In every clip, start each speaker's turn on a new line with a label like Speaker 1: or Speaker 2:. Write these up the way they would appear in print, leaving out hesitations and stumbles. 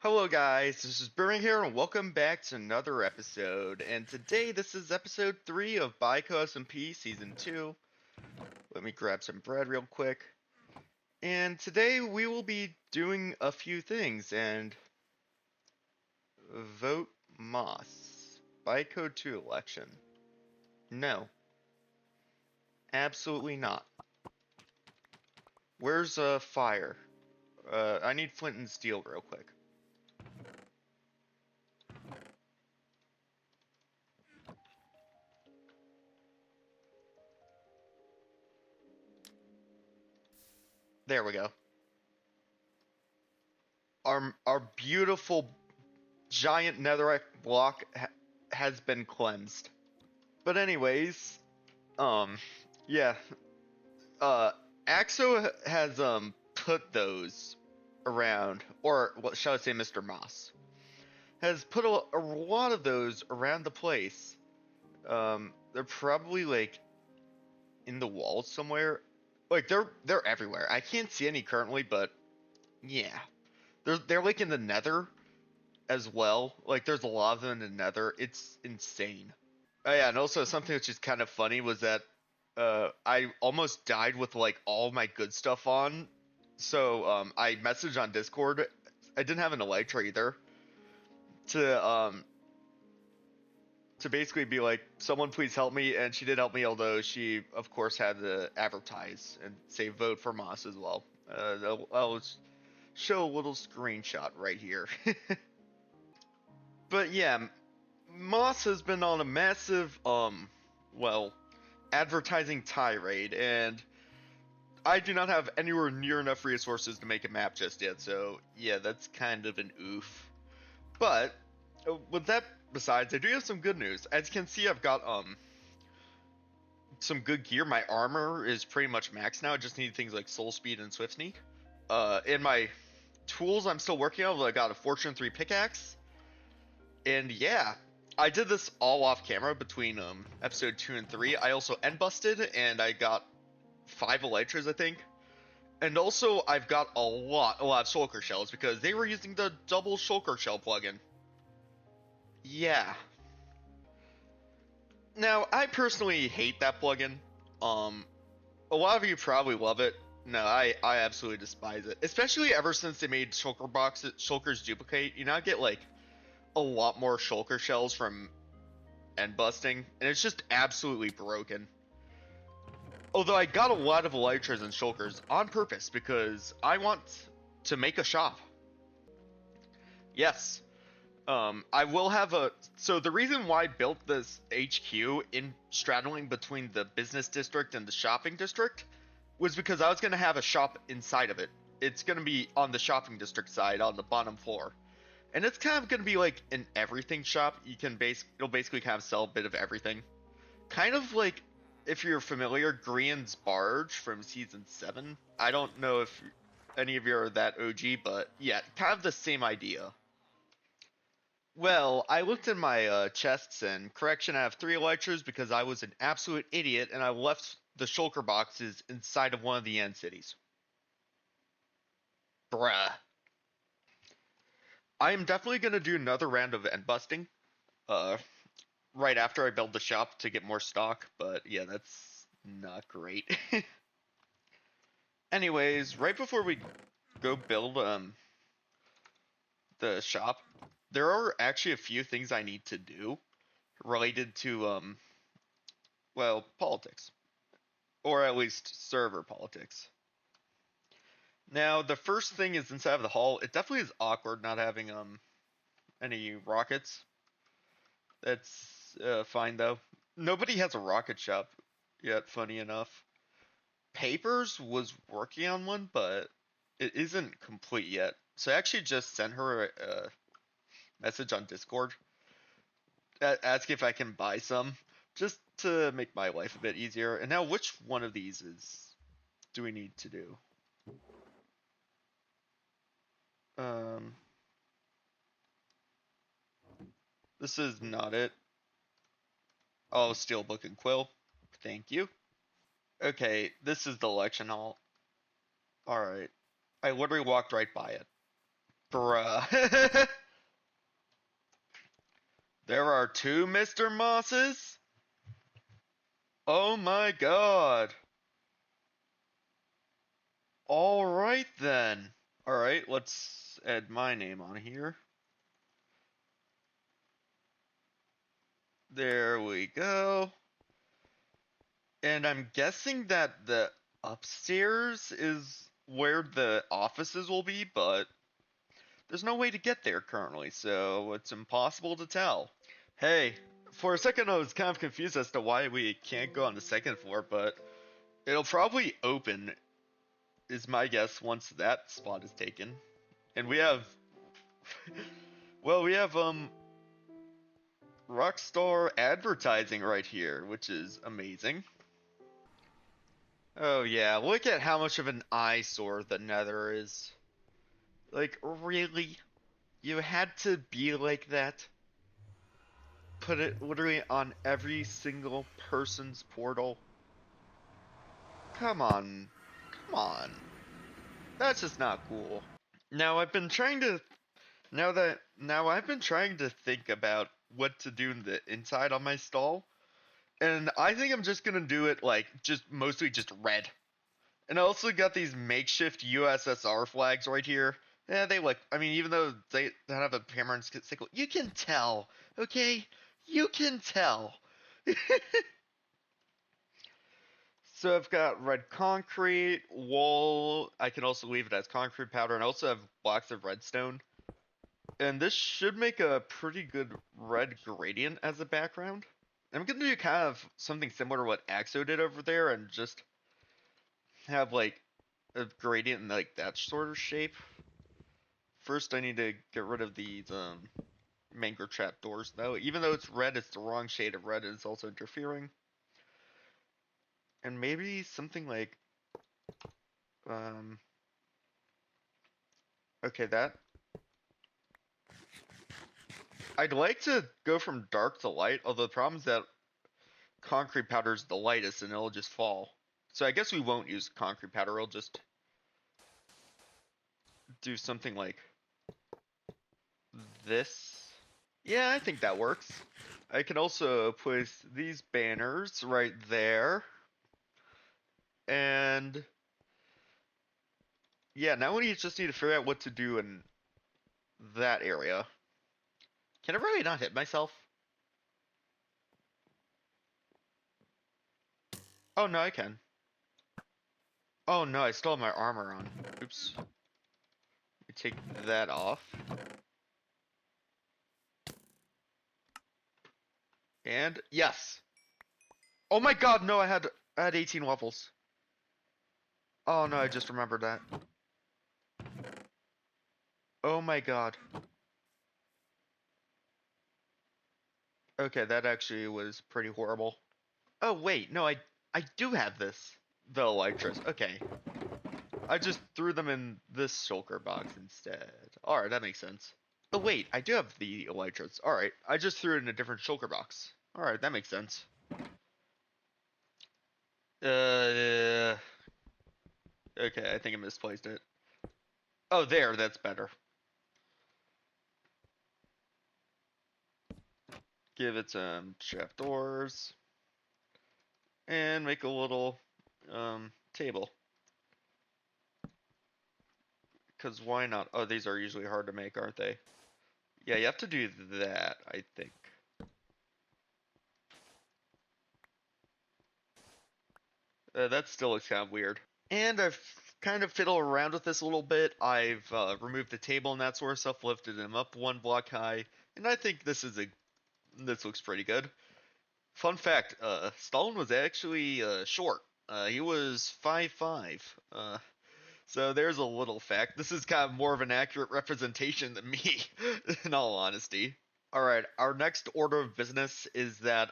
Speaker 1: Hello guys, this is Burning here and welcome back to another episode. And today this is episode 3 of BiCo SMP Season 2. Let me grab some bread real quick. And today we will be doing a few things and vote Moss. BiCo 2 election. No. Absolutely not. Where's fire? I need flint and steel real quick. There we go. Our beautiful giant netherite block has been cleansed. But anyways, um, yeah, uh, Axo has put those around, or what shall I say, Mr. Moss has put a lot of those around the place. They're probably like in the walls somewhere. Like they're everywhere. I can't see any currently, but yeah, they're like in the Nether as well. Like there's a lot of them in the Nether. It's insane. Oh yeah, and also something which is kind of funny was that I almost died with like all my good stuff on. So I messaged on Discord. I didn't have an elytra either to basically be like, someone please help me, and she did help me. Although she of course had to advertise and say vote for Moss as well. I'll show a little screenshot right here. But yeah, Moss has been on a massive well advertising tirade, and I do not have anywhere near enough resources to make a map just yet, so yeah, that's kind of an oof. But with that besides, I do have some good news. As you can see, I've got some good gear. My armor is pretty much maxed now. I just need things like soul speed and swift sneak. In my tools, I'm still working on. I got a Fortune 3 pickaxe, and yeah, I did this all off camera between episode 2 and 3. I also end busted, and I got 5 elytras, I think. And also, I've got a lot of shulker shells because they were using the double shulker shell plugin. Yeah. Now, I personally hate that plugin. Um, a lot of you probably love it. No, I absolutely despise it. Especially ever since they made shulkers duplicate. You now get like a lot more shulker shells from end busting, and it's just absolutely broken. Although I got a lot of elytras and shulkers on purpose because I want to make a shop. Yes. I will have a. So the reason why I built this HQ in straddling between the business district and the shopping district was because I was going to have a shop inside of it. It's going to be on the shopping district side on the bottom floor. And it's kind of going to be like an everything shop. You can it'll basically kind of sell a bit of everything. Kind of like, if you're familiar, Grian's Barge from season 7. I don't know if any of you are that OG, but yeah, kind of the same idea. Well, I looked in my chests, and correction, I have 3 elytras because I was an absolute idiot and I left the shulker boxes inside of one of the end cities. Bruh. I am definitely going to do another round of end busting uh, right after I build the shop to get more stock, but yeah, that's not great. Anyways, right before we go build the shop, there are actually a few things I need to do related to well, politics, or at least server politics. Now, the first thing is inside of the hall. It definitely is awkward not having any rockets. That's fine though. Nobody has a rocket shop yet, funny enough. Papers was working on one, but it isn't complete yet. So I actually just sent her a message on Discord asking if I can buy some, just to make my life a bit easier. And now, which one of these do we need to do? Um, this is not it. Oh, Steelbook and Quill. Thank you. Okay, this is the election hall. Alright. I literally walked right by it. Bruh. There are two Mr. Mosses? Oh my god. Alright then. Alright, let's add my name on here. There we go. And I'm guessing that the upstairs is where the offices will be, but there's no way to get there currently, so it's impossible to tell. Hey, for a second I was kind of confused as to why we can't go on the second floor, but it'll probably open, is my guess, once that spot is taken. And we have, well, we have, Rockstar advertising right here, which is amazing. Oh yeah, look at how much of an eyesore the Nether is. Like, really? You had to be like that? Put it literally on every single person's portal? Come on. Come on. That's just not cool. Now I've been trying to now I've been trying to think about what to do in the inside on my stall. And I think I'm just gonna do it like just mostly just red. And I also got these makeshift USSR flags right here. Yeah, they look, I mean, even though they don't have a hammer and sickle, you can tell, okay? You can tell. So I've got red concrete, wool. I can also leave it as concrete powder, and I also have blocks of redstone. And this should make a pretty good red gradient as a background. I'm gonna do kind of something similar to what Axo did over there, and just have like a gradient in like that sort of shape. First, I need to get rid of these mango trap doors, though. Even though it's red, it's the wrong shade of red, and it's also interfering. And maybe something like, okay, that. I'd like to go from dark to light, although the problem is that concrete powder is the lightest and it'll just fall. So I guess we won't use concrete powder, we'll just do something like this. Yeah, I think that works. I can also place these banners right there. And yeah, now we just need to figure out what to do in that area. Can I really not hit myself? Oh no, I can. Oh no, I still have my armor on. Oops. Let me take that off. And yes. Oh my god, no, I had 18 levels. Oh no, I just remembered that. Oh my god. Okay, that actually was pretty horrible. Oh wait, no, I do have this. The elytras. Okay. I just threw them in this shulker box instead. Alright, that makes sense. Oh wait, I do have the elytras. Alright, I just threw it in a different shulker box. Alright, that makes sense. Okay, I think I misplaced it. Oh, there, that's better. Give it some trapdoors. And make a little table. Because why not? Oh, these are usually hard to make, aren't they? Yeah, you have to do that, I think. That still looks kind of weird. And I've kind of fiddled around with this a little bit. I've removed the table and that sort of stuff, lifted them up one block high, and I think this looks pretty good. Fun fact: Stalin was actually short. He was 5'5". So there's a little fact. This is kind of more of an accurate representation than me, in all honesty. All right, our next order of business is that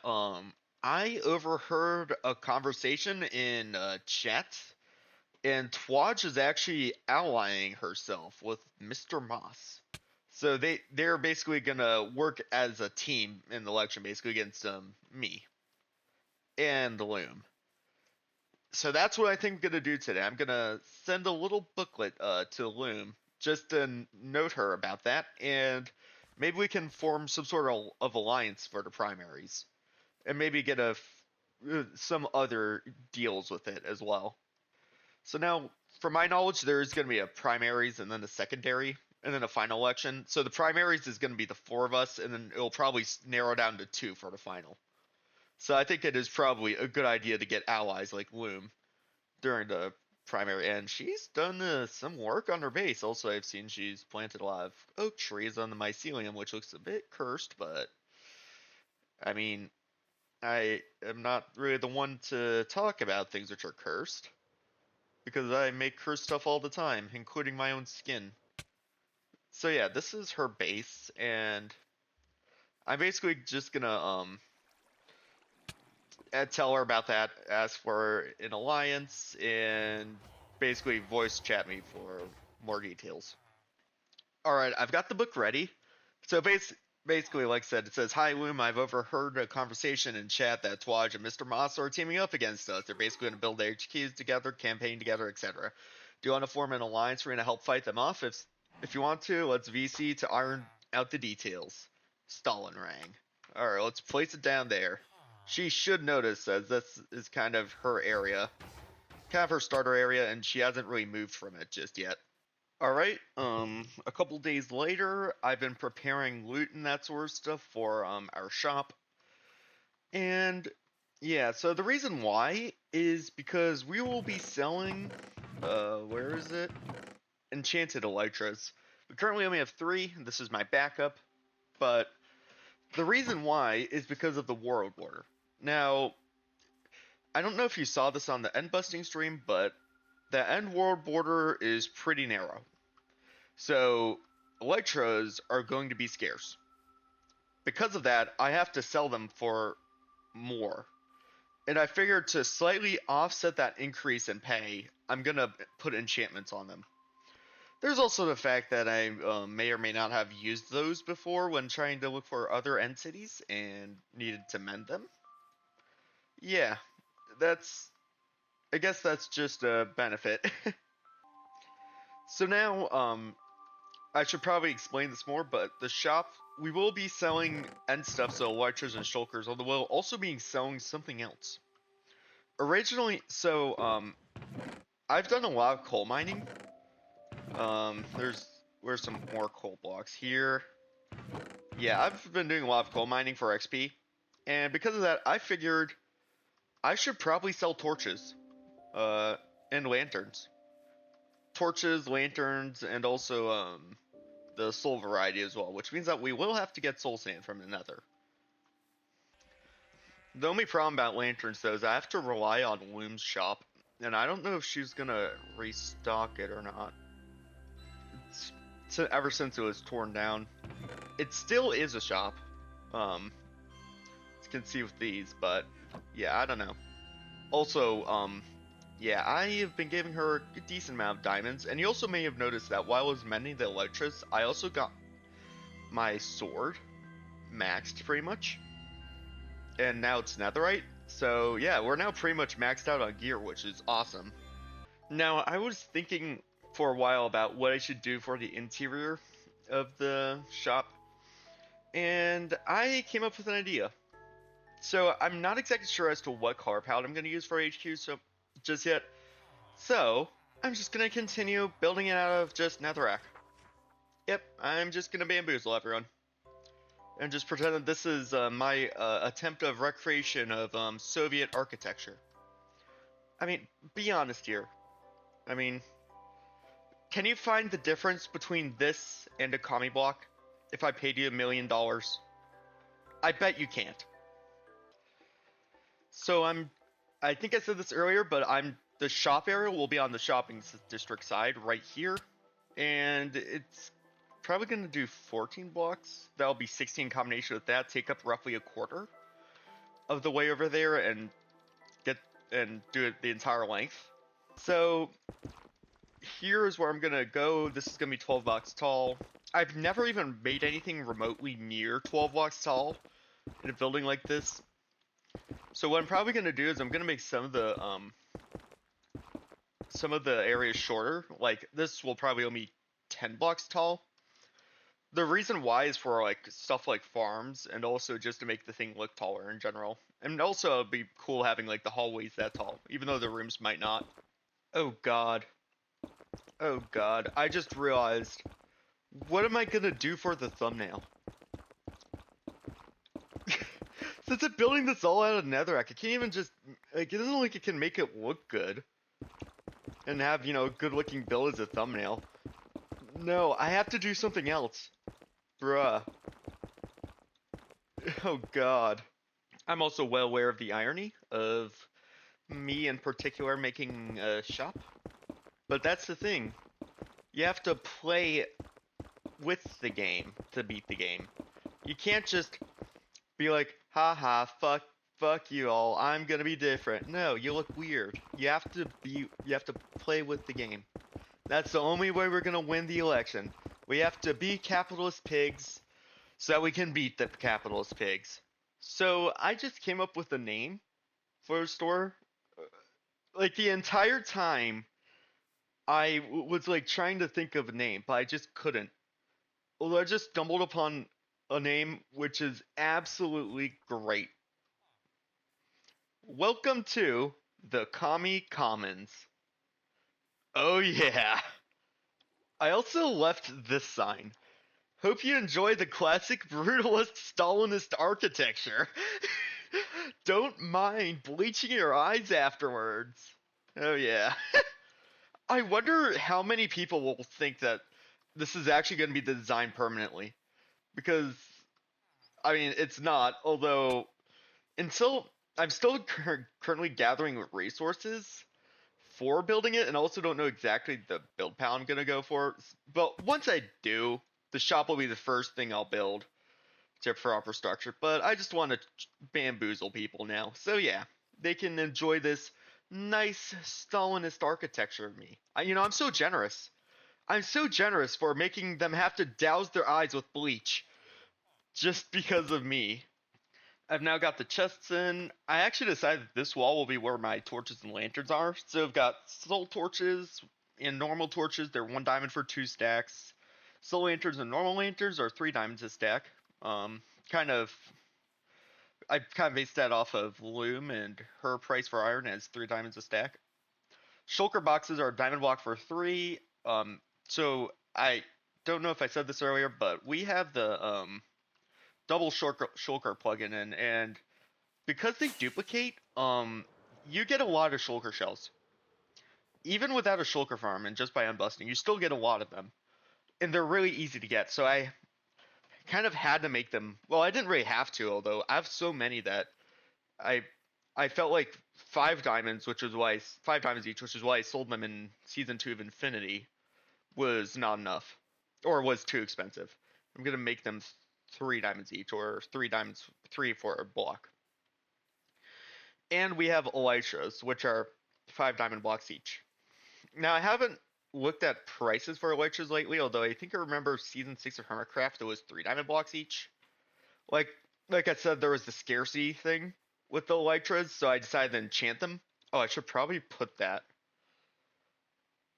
Speaker 1: I overheard a conversation in chat, and Twodge is actually allying herself with Mr. Moss. So they're basically gonna work as a team in the election, basically against me and the Loom. So that's what I think I'm gonna do today. I'm gonna send a little booklet to Loom just to note her about that, and maybe we can form some sort of alliance for the primaries, and maybe get some other deals with it as well. So now, from my knowledge, there's going to be a primaries and then a secondary and then a final election. So the primaries is going to be the four of us, and then it'll probably narrow down to two for the final. So I think it is probably a good idea to get allies like Loom during the primary. And she's done some work on her base. Also, I've seen she's planted a lot of oak trees on the mycelium, which looks a bit cursed, but I mean, I am not really the one to talk about things which are cursed because I make cursed stuff all the time, including my own skin. So yeah, this is her base, and I'm basically just gonna tell her about that, ask for an alliance, and basically voice chat me for more details. All right, I've got the book ready. So basically, like I said, it says, "Hi, Loom. I've overheard a conversation in chat that Twaj and Mr. Moss are teaming up against us. They're basically going to build their HQs together, campaign together, etc. Do you want to form an alliance? We're going to help fight them off. If you want to, let's VC to iron out the details." Stalin rang. All right, let's place it down there. She should notice, as this is kind of her area, kind of her starter area, and she hasn't really moved from it just yet. Alright, a couple days later, I've been preparing loot and that sort of stuff for, our shop. And, yeah, so the reason why is because we will be selling, where is it? Enchanted Elytras. We currently only have 3, this is my backup, but the reason why is because of the World Order. Now, I don't know if you saw this on the end busting stream, but the end world border is pretty narrow. So, Elytras are going to be scarce. Because of that, I have to sell them for more. And I figured to slightly offset that increase in pay, I'm going to put enchantments on them. There's also the fact that I may or may not have used those before when trying to look for other end cities and needed to mend them. Yeah, I guess that's just a benefit. So now, I should probably explain this more, but the shop, we will be selling end stuff, so Elytras and Shulkers, although we'll also be selling something else. Originally, I've done a lot of coal mining. Where's some more coal blocks here? Yeah, I've been doing a lot of coal mining for XP, and because of that, I figured I should probably sell torches, and lanterns. Torches, lanterns, and also, the soul variety as well, which means that we will have to get soul sand from the nether. The only problem about lanterns, though, is I have to rely on Loom's shop, and I don't know if she's gonna restock it or not. Ever since it was torn down. It still is a shop. You can see with these, but yeah, I don't know. Also, yeah, I have been giving her a decent amount of diamonds, and you also may have noticed that while I was mending the Elytras, I also got my sword maxed pretty much, and now it's netherite. So yeah, we're now pretty much maxed out on gear, which is awesome. Now, I was thinking for a while about what I should do for the interior of the shop, and I came up with an idea. So I'm not exactly sure as to what color palette I'm going to use for HQ just yet. So I'm just going to continue building it out of just netherrack. Yep, I'm just going to bamboozle everyone. And just pretend that this is my attempt of recreation of Soviet architecture. I mean, be honest here. I mean, can you find the difference between this and a commie block if I paid you $1 million? I bet you can't. So I think I said this earlier, but the shop area will be on the shopping district side right here. And it's probably going to do 14 blocks. That'll be 16 in combination with that, take up roughly a quarter of the way over there and do it the entire length. So here is where I'm going to go. This is going to be 12 blocks tall. I've never even made anything remotely near 12 blocks tall in a building like this. So what I'm probably going to do is I'm going to make some of the areas shorter. Like, this will probably only be 10 blocks tall. The reason why is for like stuff like farms and also just to make the thing look taller in general. And also it'd be cool having like the hallways that tall, even though the rooms might not. Oh god. Oh god. I just realized, what am I gonna do for the thumbnail? Since I'm building this all out of netherrack, I can't even just, like, it isn't like it can make it look good. And have, you know, a good looking build as a thumbnail. No, I have to do something else. Bruh. Oh god. I'm also well aware of the irony of me in particular making a shop. But that's the thing. You have to play with the game to beat the game. You can't just be like, haha, fuck you all, I'm gonna be different. No, you look weird. You have to play with the game. That's the only way we're gonna win the election. We have to be capitalist pigs so that we can beat the capitalist pigs. So I just came up with a name for a store. Like the entire time I was like trying to think of a name, but I just couldn't. Although I just stumbled upon a name which is absolutely great. Welcome to the Commie Commons. Oh yeah. I also left this sign. Hope you enjoy the classic brutalist Stalinist architecture. Don't mind bleaching your eyes afterwards. Oh yeah. I wonder how many people will think that this is actually going to be the design permanently. Because, I mean, it's not, although until I'm still currently gathering resources for building it, and also don't know exactly the build pound I'm gonna go for. But once I do, the shop will be the first thing I'll build, except for infrastructure. But I just want to bamboozle people now, so yeah, they can enjoy this nice Stalinist architecture of me. I'm so generous. I'm so generous for making them have to douse their eyes with bleach just because of me. I've now got the chests in. I actually decided that this wall will be where my torches and lanterns are. So I've got soul torches and normal torches. They're 1 diamond for 2 stacks. Soul lanterns and normal lanterns are 3 diamonds a stack. I kind of based that off of Loom, and her price for iron is 3 diamonds a stack. Shulker boxes are a diamond block for 3. So I don't know if I said this earlier, but we have the double shulker plugin in, and because they duplicate, you get a lot of shulker shells. Even without a shulker farm and just by unbusting, you still get a lot of them. And they're really easy to get, so I kind of had to make them. Well, I didn't really have to, although I have so many that I I felt like 5 diamonds, 5 diamonds each, which is why I sold them in Season 2 of Infinity, was not enough. Or was too expensive. I'm gonna make them 3 diamonds each, or 3 diamonds, 3 for a block. And we have elytras, which are 5 diamond blocks each. Now, I haven't looked at prices for elytras lately, although I think I remember Season 6 of Hermitcraft, it was 3 diamond blocks each. Like, like I said, there was the scarcity thing with the elytras, so I decided to enchant them. Oh, I should probably put that.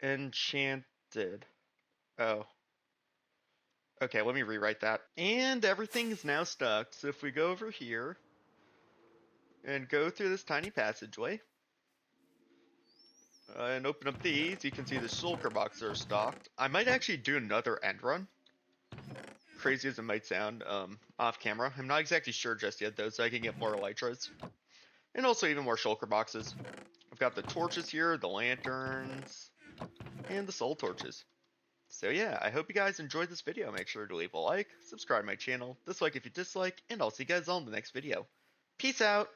Speaker 1: Enchanted. Oh. Okay, let me rewrite that. And everything is now stuck, so if we go over here and go through this tiny passageway and open up these, you can see the shulker boxes are stocked. I might actually do another end run. Crazy as it might sound, off camera. I'm not exactly sure just yet though, so I can get more elytras. And also even more shulker boxes. I've got the torches here, the lanterns, and the soul torches. So yeah, I hope you guys enjoyed this video. Make sure to leave a like, subscribe to my channel, dislike if you dislike, and I'll see you guys on the next video. Peace out!